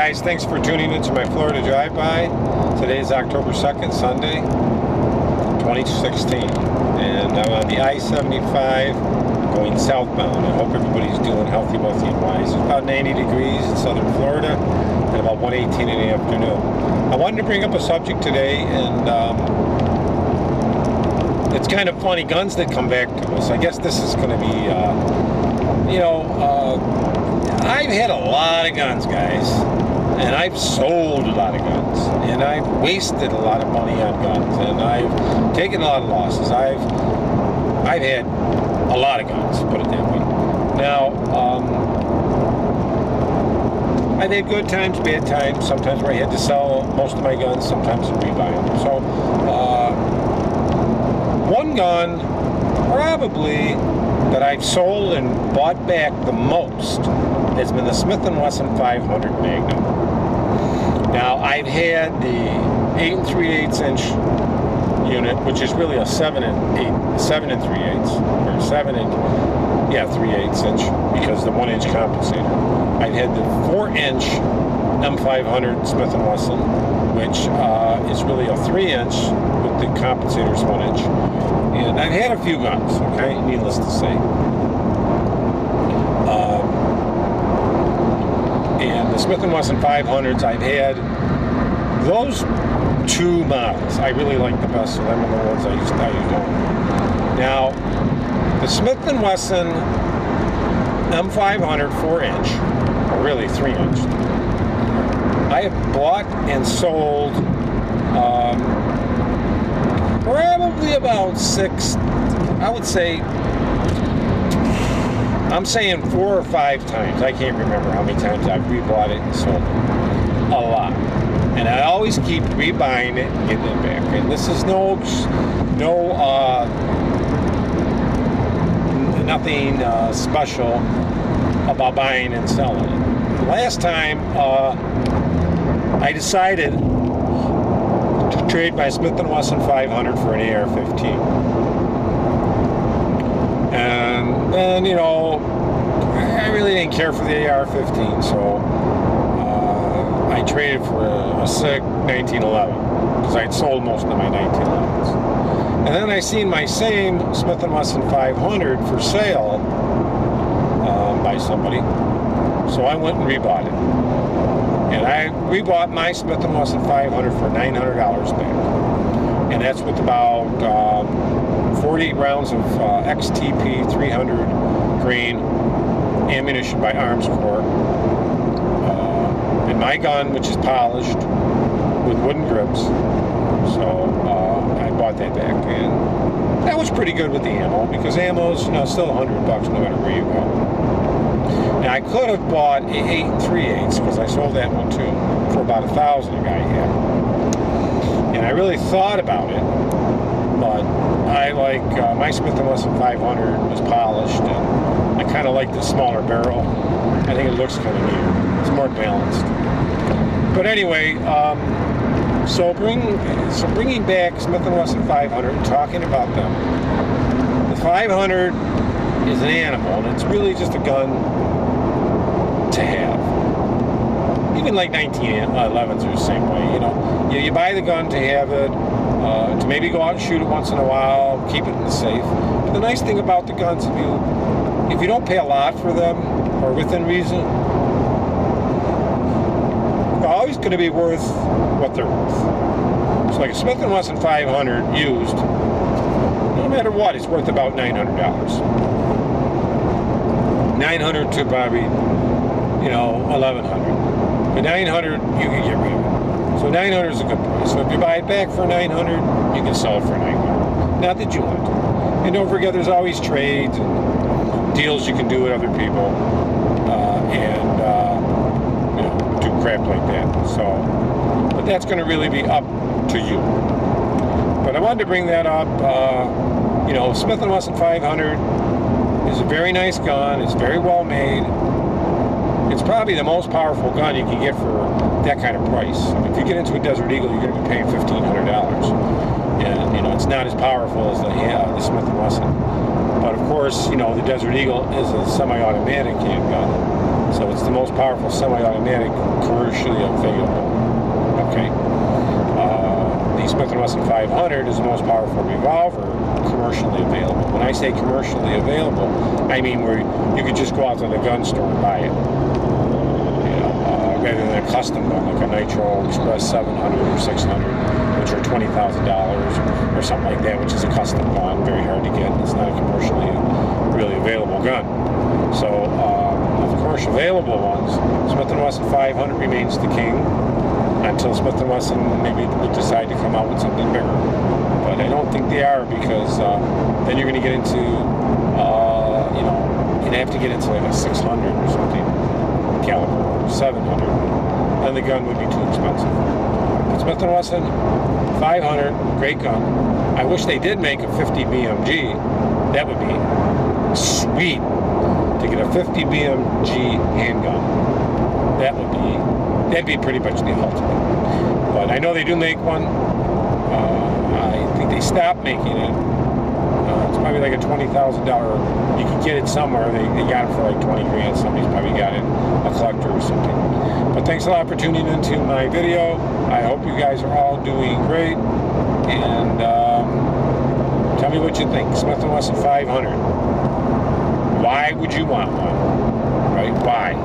guys, thanks for tuning into my Florida drive-by. Today is October 2nd, Sunday, 2016, and I'm on the I-75 going southbound. I hope everybody's doing healthy, wealthy, and wise. It's about 90 degrees in southern Florida and about 1:18 in the afternoon. I wanted to bring up a subject today, and it's kind of funny, guns that come back to us. I guess this is going to be, I've had a lot of guns, guys, and I've sold a lot of guns, and I've wasted a lot of money on guns, and I've taken a lot of losses. I've had a lot of guns, put it that way. Now, I've had good times, bad times, sometimes where I had to sell most of my guns, sometimes rebuy them. So, one gun, probably, that I've sold and bought back the most has been the Smith & Wesson 500 Magnum. Now, I've had the 8 3/8 inch unit, which is really a 7 3/8, or 3/8 inch, because the 1 inch compensator. I've had the 4 inch M500 Smith & Wesson, which is really a 3 inch with the compensator's 1 inch. And I've had a few guns, okay, needless to say. And the Smith & Wesson 500s, I've had those two models. I really like the best of them, and the ones I used to own. Now, the Smith & Wesson M500 4 inch, or really 3 inch, I have bought and sold probably about 6, I would say, I'm saying 4 or 5 times. I can't remember how many times I've rebought it and sold it. A lot. And I always keep rebuying it and getting it back. And this is nothing special about buying and selling it. The last time I decided to trade my Smith & Wesson 500 for an AR-15. And then, I really didn't care for the AR-15, so I traded for a SIG 1911, because I'd sold most of my 1911s. And then I seen my same Smith & Wesson 500 for sale by somebody, so I went and rebought it. And I rebought my Smith & Wesson 500 for $900 back. And that's with about 40 rounds of XTP 300 grain ammunition by Arms Corps. And my gun, which is polished with wooden grips. So I bought that back. And that was pretty good with the ammo, because ammo's still $100 no matter where you go. Now, I could have bought a 8 3/8, because I sold that one too, for about $1,000 a guy had. And I really thought about it, but I like my Smith & Wesson 500 was polished, and I kind of like the smaller barrel. I think it looks kind of neater. It's more balanced. But anyway, so bringing back Smith & Wesson 500 and talking about them. The 500 is an animal, and it's really just a gun to have. Even like 1911s are the same way, You buy the gun to have it, to maybe go out and shoot it once in a while, keep it in the safe. But the nice thing about the guns, if you don't pay a lot for them, or within reason, they're always going to be worth what they're worth. So like a Smith & Wesson 500 used, no matter what, it's worth about $900. 900 to probably, 1,100. But 900, you can get rid of it. So 900 is a good price. So if you buy it back for 900, you can sell it for 900. Not that you want to. And don't forget, there's always trades and deals you can do with other people, do crap like that. So, but that's going to really be up to you. But I wanted to bring that up. Smith & Wesson 500 is a very nice gun. It's very well made. It's probably the most powerful gun you can get for that kind of price. If you get into a Desert Eagle, you're going to be paying $1,500. And, it's not as powerful as the Smith & Wesson. But, of course, the Desert Eagle is a semi-automatic handgun. So it's the most powerful semi-automatic commercially available. Okay. The Smith & Wesson 500 is the most powerful revolver commercially available. When I say commercially available, I mean where you could just go out to the gun store and buy it. Rather than a custom gun like a Nitro Express 700 or 600, which are $20,000 or something like that, which is a custom gun, very hard to get. It's not a commercially really available gun. So the commercially available ones, Smith & Wesson 500 remains the king until Smith & Wesson maybe would decide to come out with something bigger. But I don't think they are, because then you're going to get into, you'd have to get into like a 600 or something caliber, 700. Then the gun would be too expensive. But Smith & Wesson 500, great gun. I wish they did make a 50 BMG. That would be sweet to get a 50 BMG handgun. That'd be pretty much the ultimate. But I know they do make one. I think they stopped making it. It's probably like a $20,000. You can get it somewhere. They got it for like 20 grand. Somebody's probably got it, a collector or something. But thanks a lot for tuning into my video. I hope you guys are all doing great. And tell me what you think. Smith & Wesson 500. Why would you want one? Right? Why?